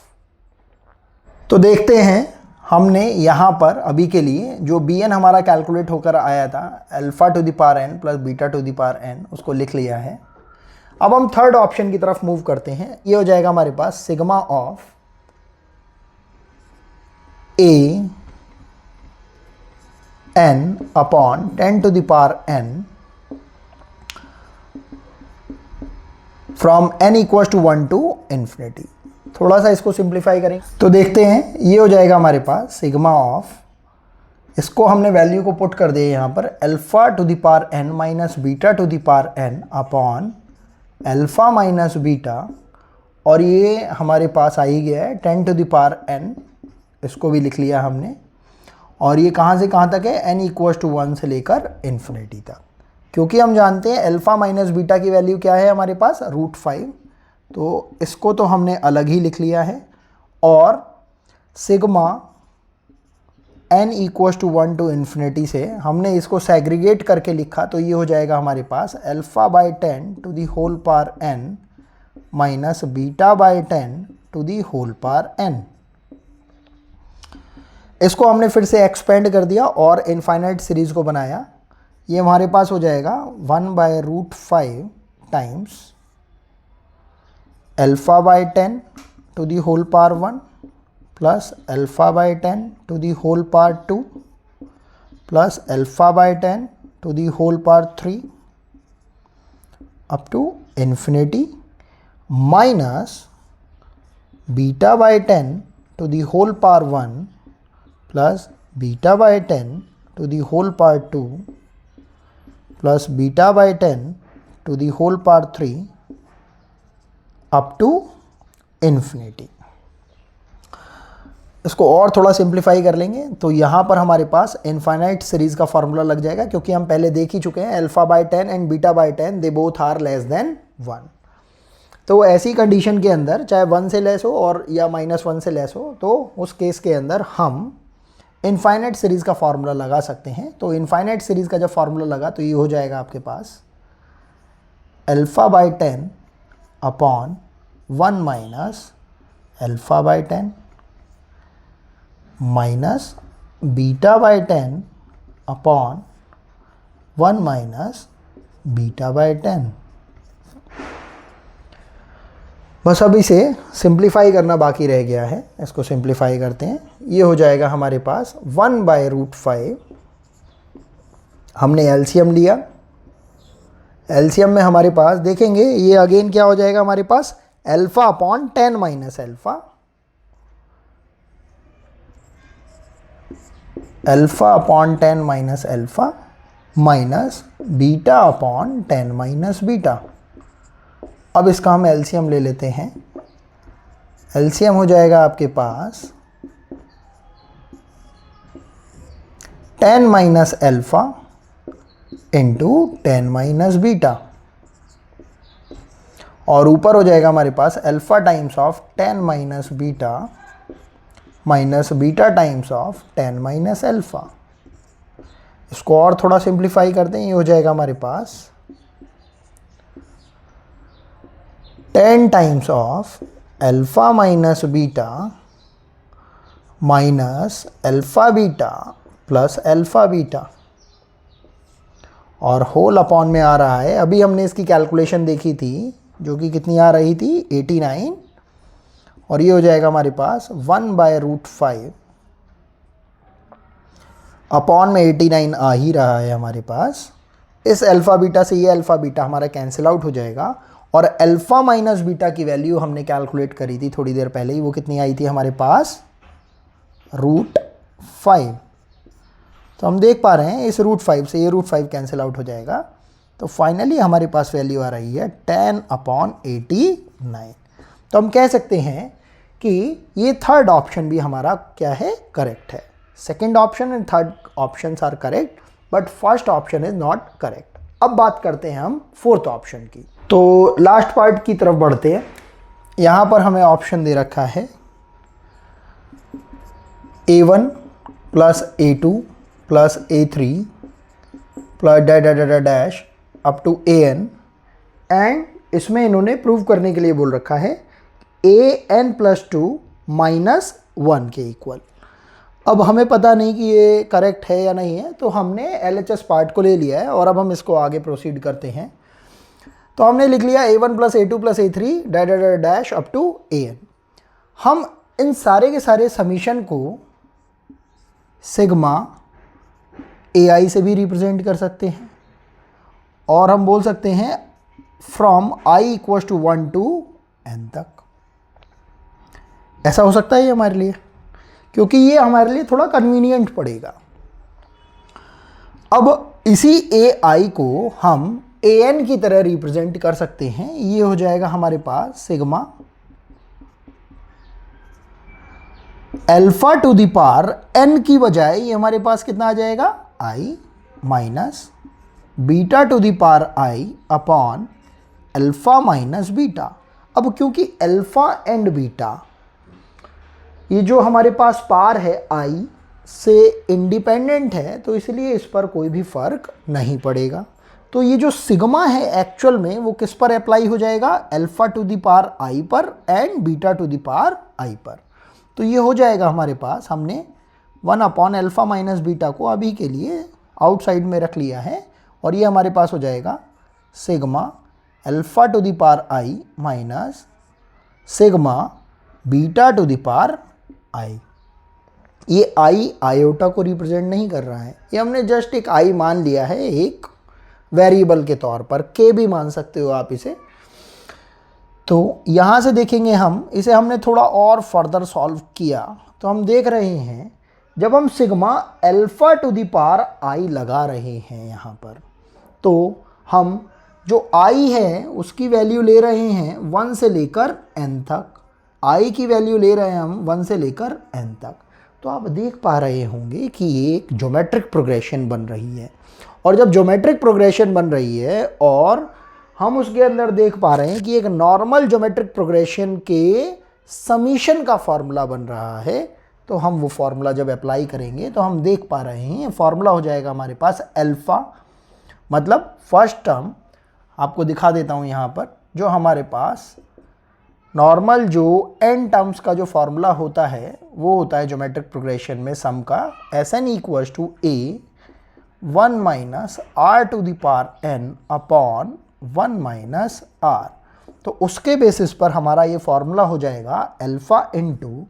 तो देखते हैं, हमने यहाँ पर अभी के लिए जो बी एन हमारा कैलकुलेट होकर आया था alpha to the power n plus beta to the power n, उसको लिख लिया है। अब हम थर्ड ऑप्शन की तरफ मूव करते हैं। ये हो जाएगा हमारे पास sigma of A N upon 10 to the power N from N equals to 1 to infinity. थोड़ा सा इसको सिंप्लीफाई करें तो देखते हैं, ये हो जाएगा हमारे पास सिग्मा ऑफ, इसको हमने वैल्यू को पुट कर दिया यहाँ पर alpha to the power n minus beta to the power n upon alpha minus beta, और ये हमारे पास आ ही गया है 10 टू द पावर एन, इसको भी लिख लिया हमने। और ये कहाँ से कहाँ तक है? एन इक्वल्स टू 1 से लेकर इन्फिनिटी तक। क्योंकि हम जानते हैं अल्फ़ा माइनस बीटा की वैल्यू क्या है हमारे पास, √5, तो इसको तो हमने अलग ही लिख लिया है। और sigma n equals to 1 to infinity से हमने इसको सेग्रीगेट करके लिखा, तो ये हो जाएगा हमारे पास α/10 to the whole power n minus β/10 to the whole power n। इसको हमने फिर से एक्सपेंड कर दिया और इनफाइनाइट सीरीज को बनाया। ये हमारे पास हो जाएगा 1/√5 times α/10 to the whole power 1 plus α/10 to the whole power 2 plus α/10 to the whole power 3 up to infinity minus β/10 to the whole power 1 plus β/10 to the whole power 2 plus β/10 to the whole power 3 up to infinity. इसको और थोड़ा simplify कर लेंगे तो यहाँ पर हमारे पास infinite series का फॉर्मूला लग जाएगा, क्योंकि हम पहले देख ही चुके हैं α/10 and β/10 they both are less than 1। तो ऐसी कंडीशन के अंदर चाहे 1 से लेस हो और या -1 से लेस हो, तो उस केस के अंदर हम इनफाइनाइट सीरीज़ का फार्मूला लगा सकते हैं। तो इनफाइनाइट सीरीज़ का जब फार्मूला लगा तो ये हो जाएगा आपके पास α/10 upon 1 minus α/10 minus β/10 upon 1 minus β/10। बस अब इसे सिंप्लीफाई करना बाकी रह गया है, इसको सिंप्लीफाई करते हैं। ये हो जाएगा हमारे पास 1/√5, हमने एलसीएम लिया, एलसीएम में हमारे पास देखेंगे ये अगेन क्या हो जाएगा हमारे पास α/10 minus α, α/10 minus α minus β/10 minus beta. अब इसका हम एलसीएम ले लेते हैं। एलसीएम हो जाएगा आपके पास 10 माइनस α इंटू 10 माइनस बीटा, और ऊपर हो जाएगा हमारे पास alpha times of 10 minus beta minus beta times of 10 minus alpha. इसको और थोड़ा सिंप्लीफाई करते हैं, ये हो जाएगा हमारे पास 10 times of alpha minus beta minus alpha beta plus alpha beta, और होल अपॉन में आ रहा है। अभी हमने इसकी कैलकुलेशन देखी थी जो कि कितनी आ रही थी 89, और ये हो जाएगा हमारे पास 1/√5 अपॉन में 89 आ ही रहा है हमारे पास। इस अल्फ़ा बीटा से ये अल्फ़ा बीटा हमारा कैंसिल आउट हो जाएगा, और अल्फ़ा माइनस बीटा की वैल्यू हमने कैलकुलेट करी थी थोड़ी देर पहले ही, वो कितनी आई थी हमारे पास √5। तो हम देख पा रहे हैं इस √5 से ये √5 कैंसिल आउट हो जाएगा, तो फाइनली हमारे पास वैल्यू आ रही है 10/89। तो हम कह सकते हैं कि ये थर्ड ऑप्शन भी हमारा क्या है, करेक्ट है। Second option and third options are correct, but first option is not correct. अब बात करते हैं हम फोर्थ ऑप्शन की। तो लास्ट पार्ट की तरफ बढ़ते हैं। यहाँ पर हमें ऑप्शन दे रखा है A1 plus A2 plus A3 plus dash up to AN, and इसमें इन्होंने प्रूव करने के लिए बोल रखा है AN+2 माइनस 1 के इक्वल। अब हमें पता नहीं कि ये करेक्ट है या नहीं है, तो हमने LHS पार्ट को ले लिया है और अब हम इसको आगे प्रोसीड करते हैं। तो हमने लिख लिया A1 plus A2 plus A3 dash up to AN। हम इन सारे के सारे समीशन को सिग्मा AI से भी रिप्रेजेंट कर सकते हैं, और हम बोल सकते हैं from I equals to 1 to N तक। ऐसा हो सकता है ये हमारे लिए, क्योंकि ये हमारे लिए थोड़ा कन्वीनियंट पड़ेगा। अब इसी AI को हम AN की तरह रिप्रेजेंट कर सकते हैं। ये हो जाएगा हमारे पास sigma alpha to the power N की बजाय ये हमारे पास कितना आ जाएगा I minus beta to the power I upon alpha minus beta. अब क्योंकि अल्फ़ा एंड बीटा ये जो हमारे पास पार है आई से इंडिपेंडेंट है, तो इसलिए इस पर कोई भी फर्क नहीं पड़ेगा। तो ये जो सिग्मा है एक्चुअल में वो किस पर अप्लाई हो जाएगा, alpha to the power I पर and beta to the power I पर। तो ये हो जाएगा हमारे पास, हमने 1 अपॉन अल्फ़ा माइनस बीटा को अभी के लिए आउटसाइड में रख लिया है, और ये हमारे पास हो जाएगा sigma alpha to the power I minus sigma beta to the power I. ये आई आयोटा को रिप्रेजेंट नहीं कर रहा है, ये हमने जस्ट एक आई मान लिया है, एक वेरिएबल के तौर पर, के भी मान सकते हो आप इसे। तो यहाँ से देखेंगे हम, इसे हमने थोड़ा और फर्दर सॉल्व किया तो हम देख रहे हैं जब हम sigma alpha to the power I लगा रहे हैं यहाँ पर, तो हम जो आई है उसकी वैल्यू ले रहे हैं 1 से लेकर n तक, आई की वैल्यू ले रहे हैं हम 1 से लेकर n तक। तो आप देख पा रहे होंगे कि ये एक ज्योमेट्रिक प्रोग्रेशन बन रही है, और जब ज्योमेट्रिक प्रोग्रेशन बन रही है और हम उसके अंदर देख पा रहे हैं कि एक नॉर्मल ज्योमेट्रिक प्रोग्रेशन के समीशन का फॉर्मूला बन रहा है, तो हम वो फॉर्मूला जब अप्लाई करेंगे तो हम देख पा रहे हैं फॉर्मूला हो जाएगा हमारे पास अल्फ़ा, मतलब फर्स्ट टर्म आपको दिखा देता हूँ यहाँ पर, जो हमारे पास नॉर्मल जो n टर्म्स का जो फॉर्मूला होता है वो होता है ज्योमेट्रिक प्रोग्रेशन में सम का, Sn equals to a 1 minus r to the power n upon 1 minus r। तो उसके बेसिस पर हमारा ये फॉर्मूला हो जाएगा alpha into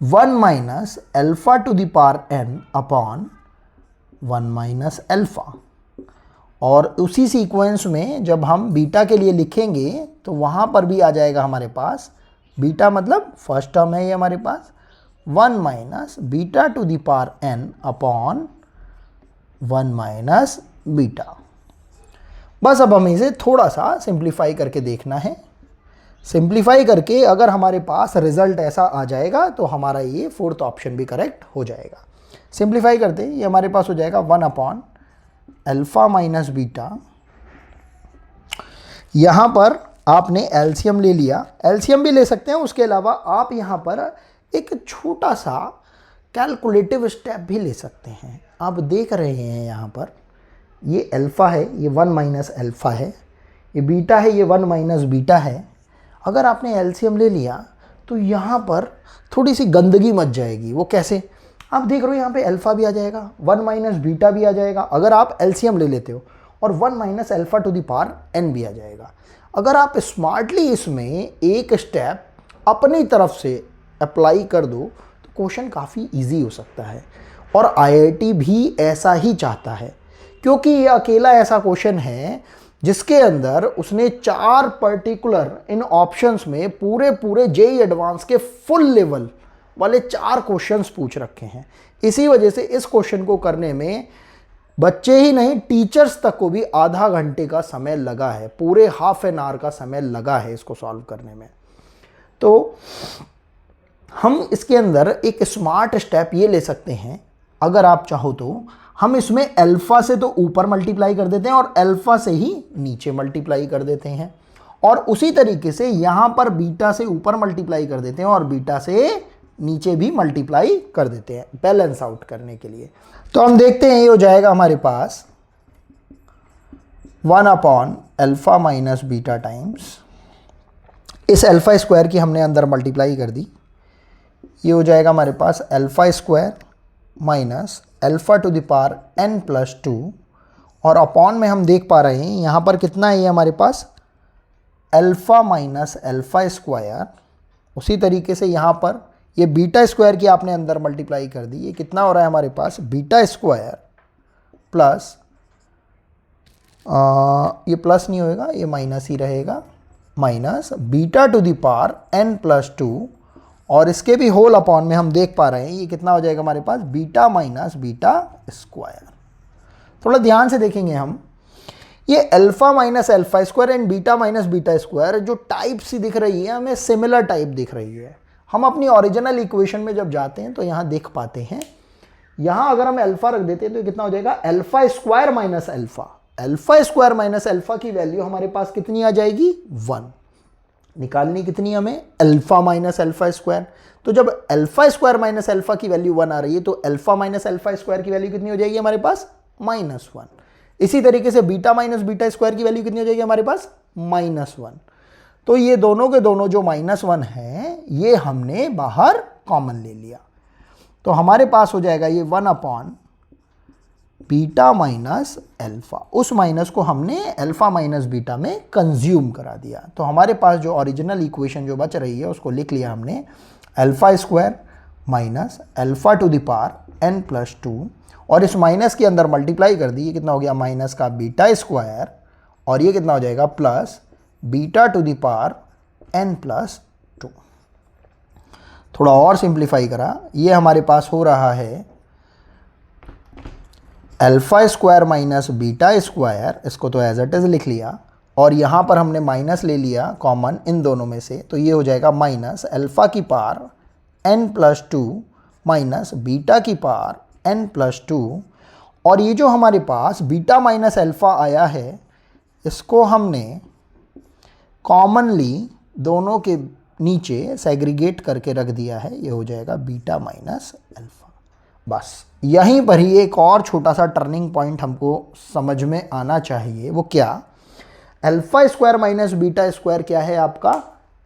1 minus alpha to the power n upon 1 minus alpha. और उसी सीक्वेंस में जब हम बीटा के लिए लिखेंगे तो वहाँ पर भी आ जाएगा हमारे पास बीटा, मतलब फर्स्ट टर्म है ये हमारे पास 1 minus beta to the power n upon 1 minus beta. बस अब हमें इसे थोड़ा सा सिंप्लीफाई करके देखना है। सिंप्लीफाई करके अगर हमारे पास रिजल्ट ऐसा आ जाएगा तो हमारा ये फोर्थ ऑप्शन भी करेक्ट हो जाएगा। सिंप्लीफाई करते ये हमारे पास हो जाएगा 1 अपॉन अल्फ़ा माइनस बीटा। यहाँ पर आपने एलसीएम ले लिया, एलसीएम भी ले सकते हैं, उसके अलावा आप यहाँ पर एक छोटा सा कैलकुलेटिव स्टेप भी ले सकते हैं। आप देख रहे हैं यहाँ पर ये अल्फ़ा है, ये 1 माइनस अल्फ़ा है, ये बीटा है, ये 1 माइनस बीटा है। अगर आपने एलसीएम ले लिया तो यहाँ पर थोड़ी सी गंदगी मच जाएगी। वो कैसे, आप देख रहे हो यहाँ पे अल्फ़ा भी आ जाएगा, 1 माइनस बीटा भी आ जाएगा अगर आप एलसीएम ले लेते हो, और 1 minus alpha to the power n भी आ जाएगा। अगर आप स्मार्टली इसमें एक स्टेप अपनी तरफ से अप्लाई कर दो तो क्वेश्चन काफ़ी इजी हो सकता है, और आईआईटी भी ऐसा ही चाहता है, क्योंकि ये अकेला ऐसा क्वेश्चन है जिसके अंदर उसने 4 पर्टिकुलर इन ऑप्शंस में पूरे जेईई एडवांस के फुल लेवल वाले 4 क्वेश्चंस पूछ रखे हैं। इसी वजह से इस क्वेश्चन को करने में बच्चे ही नहीं टीचर्स तक को भी आधा घंटे का समय लगा है, पूरे हाफ एन आवर का समय लगा है इसको सॉल्व करने में। तो हम इसके अंदर एक स्मार्ट स्टेप ये ले सकते हैं, अगर आप चाहो तो हम इसमें अल्फ़ा से तो ऊपर मल्टीप्लाई कर देते हैं और अल्फ़ा से ही नीचे मल्टीप्लाई कर देते हैं, और उसी तरीके से यहाँ पर बीटा से ऊपर मल्टीप्लाई कर देते हैं और बीटा से नीचे भी मल्टीप्लाई कर देते हैं बैलेंस आउट करने के लिए। तो हम देखते हैं ये हो जाएगा हमारे पास 1 upon alpha minus beta times, इस अल्फ़ा स्क्वायर की हमने अंदर मल्टीप्लाई कर दी, ये हो जाएगा हमारे पास alpha square minus alpha to the power n plus 2, और अपॉन में हम देख पा रहे हैं यहाँ पर कितना है, ये हमारे पास अल्फ़ा माइनस अल्फ़ा स्क्वायर। उसी तरीके से यहाँ पर ये बीटा स्क्वायर की आपने अंदर मल्टीप्लाई कर दी, ये कितना हो रहा है हमारे पास बीटा स्क्वायर प्लस, ये प्लस नहीं होएगा, ये माइनस ही रहेगा, minus beta to the power n plus 2, और इसके भी होल अपॉन में हम देख पा रहे हैं ये कितना हो जाएगा हमारे पास बीटा माइनस बीटा स्क्वायर। थोड़ा ध्यान से देखेंगे हम, ये alpha minus alpha square and beta minus beta square जो टाइप सी दिख रही है हमें सिमिलर टाइप दिख रही है। हम अपनी ओरिजिनल इक्वेशन में जब जाते हैं तो यहाँ देख पाते हैं यहां अगर हम अल्फा रख देते हैं तो कितना हो जाएगा, alpha square minus alpha. Alpha square minus alpha की वैल्यू हमारे पास कितनी आ जाएगी, 1। निकालनी कितनी हमें, अल्फा माइनस अल्फा स्क्वायर। तो जब अल्फा स्क्वायर माइनस अल्फा की वैल्यू 1 आ रही है तो अल्फा माइनस अल्फा स्क्वायर की वैल्यू कितनी हो जाएगी हमारे पास, -1। इसी तरीके से बीटा माइनस बीटा स्क्वायर की वैल्यू कितनी हो जाएगी हमारे पास, -1। तो ये दोनों के दोनों जो -1 है ये हमने बाहर कॉमन ले लिया। तो हमारे पास हो जाएगा ये 1 अपॉन बीटा माइनस अल्फा। उस माइनस को हमने अल्फा माइनस बीटा में कंज्यूम करा दिया। तो हमारे पास जो ओरिजिनल इक्वेशन जो बच रही है उसको लिख लिया हमने, alpha square minus alpha to the power n plus 2, और इस माइनस के अंदर मल्टीप्लाई कर दी, ये कितना हो गया माइनस का बीटा स्क्वायर, और ये कितना हो जाएगा plus beta to the power n plus 2। थोड़ा और सिंप्लीफाई करा, ये हमारे पास हो रहा है alpha square minus beta square, इसको तो एज इट इज लिख लिया, और यहाँ पर हमने माइनस ले लिया कॉमन इन दोनों में से, तो ये हो जाएगा माइनस अल्फा की power n plus 2 minus beta की पावर n प्लस 2, और ये जो हमारे पास बीटा माइनस अल्फा आया है इसको हमने कॉमनली दोनों के नीचे सेग्रीगेट करके रख दिया है, ये हो जाएगा बीटा माइनस अल्फा। बस यहीं पर ही एक और छोटा सा टर्निंग पॉइंट हमको समझ में आना चाहिए, वो क्या, alpha square minus beta square क्या है आपका,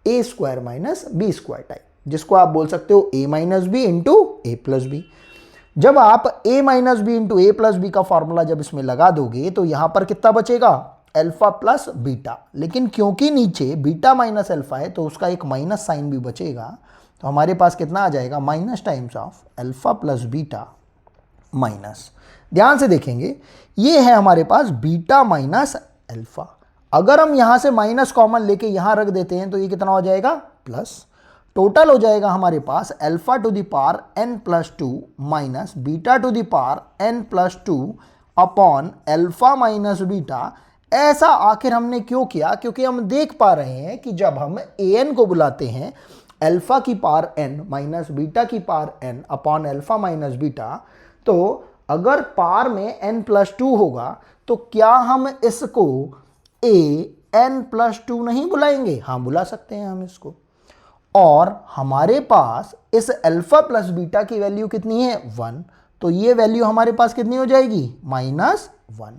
A square minus B square type, जिसको आप बोल सकते हो A minus B into A plus B. जब आप A minus B into A plus B का फॉर्मूला जब इसमें लगा दोगे तो यहां पर कितना बचेगा, अल्फा प्लस बीटा, लेकिन क्योंकि नीचे बीटा माइनस अल्फा है तो उसका एक माइनस साइन भी बचेगा, तो हमारे पास कितना आ जाएगा, minus times of alpha plus beta minus. ध्यान से देखेंगे ये है हमारे पास बीटा माइनस अल्फा। अगर हम यहां से माइनस कॉमन लेके यहां रख देते हैं तो ये कितना हो जाएगा, प्लस। टोटल हो जाएगा हमारे पास alpha to the power n plus 2 minus beta to the power n plus 2 upon alpha minus beta. ऐसा आखिर हमने क्यों किया, क्योंकि हम देख पा रहे हैं कि जब हम an को बुलाते हैं अल्फा की पावर n माइनस बीटा की power n upon alpha minus beta, तो अगर पावर में n प्लस 2 होगा तो क्या हम इसको a n प्लस 2 नहीं बुलाएंगे, हाँ बुला सकते हैं हम इसको। और हमारे पास इस अल्फा प्लस बीटा की वैल्यू कितनी है, 1, तो ये वैल्यू हमारे पास कितनी हो जाएगी, -1।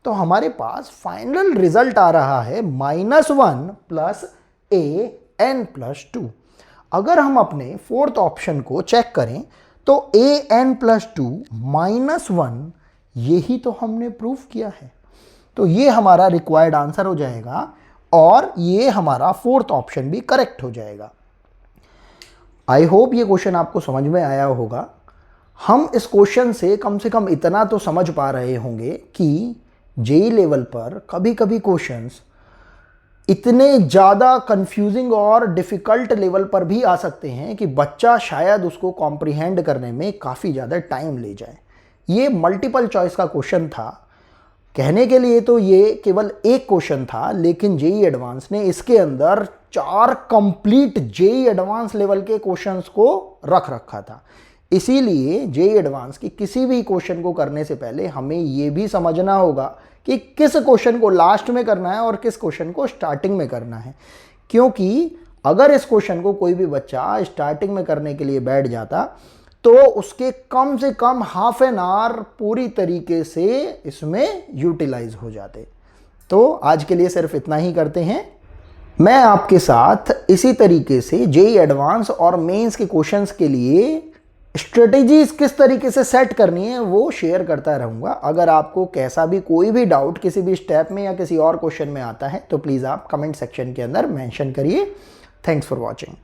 तो हमारे पास फाइनल रिजल्ट आ रहा है -1 प्लस a n प्लस 2। अगर हम अपने फोर्थ ऑप्शन को चेक करें तो a n प्लस 2 -1, यही तो हमने प्रूफ किया है, तो ये हमारा रिक्वायर्ड आंसर हो जाएगा और ये हमारा फोर्थ ऑप्शन भी करेक्ट हो जाएगा। आई होप ये क्वेश्चन आपको समझ में आया होगा। हम इस क्वेश्चन से कम इतना तो समझ पा रहे होंगे कि जेई लेवल पर कभी कभी क्वेश्चंस इतने ज़्यादा कंफ्यूजिंग और डिफ़िकल्ट लेवल पर भी आ सकते हैं कि बच्चा शायद उसको कॉम्प्रिहेंड करने में काफ़ी ज़्यादा टाइम ले जाए। ये मल्टीपल चॉइस का क्वेश्चन था, कहने के लिए तो ये केवल एक क्वेश्चन था, लेकिन जेई एडवांस ने इसके अंदर 4 कंप्लीट जेई एडवांस लेवल के क्वेश्चंस को रख रखा था। इसीलिए जेई एडवांस की किसी भी क्वेश्चन को करने से पहले हमें ये भी समझना होगा कि किस क्वेश्चन को लास्ट में करना है और किस क्वेश्चन को स्टार्टिंग में करना है, क्योंकि अगर इस क्वेश्चन को कोई भी बच्चा स्टार्टिंग में करने के लिए बैठ जाता तो उसके कम से कम हाफ एन आवर पूरी तरीके से इसमें यूटिलाइज हो जाते। तो आज के लिए सिर्फ इतना ही करते हैं। मैं आपके साथ इसी तरीके से जेई एडवांस और मेंस के क्वेश्चंस के लिए स्ट्रेटेजीज किस तरीके से सेट करनी है वो शेयर करता रहूँगा। अगर आपको कैसा भी कोई भी डाउट किसी भी स्टेप में या किसी और क्वेश्चन में आता है तो प्लीज़ आप कमेंट सेक्शन के अंदर मेंशन करिए। Thanks for watching.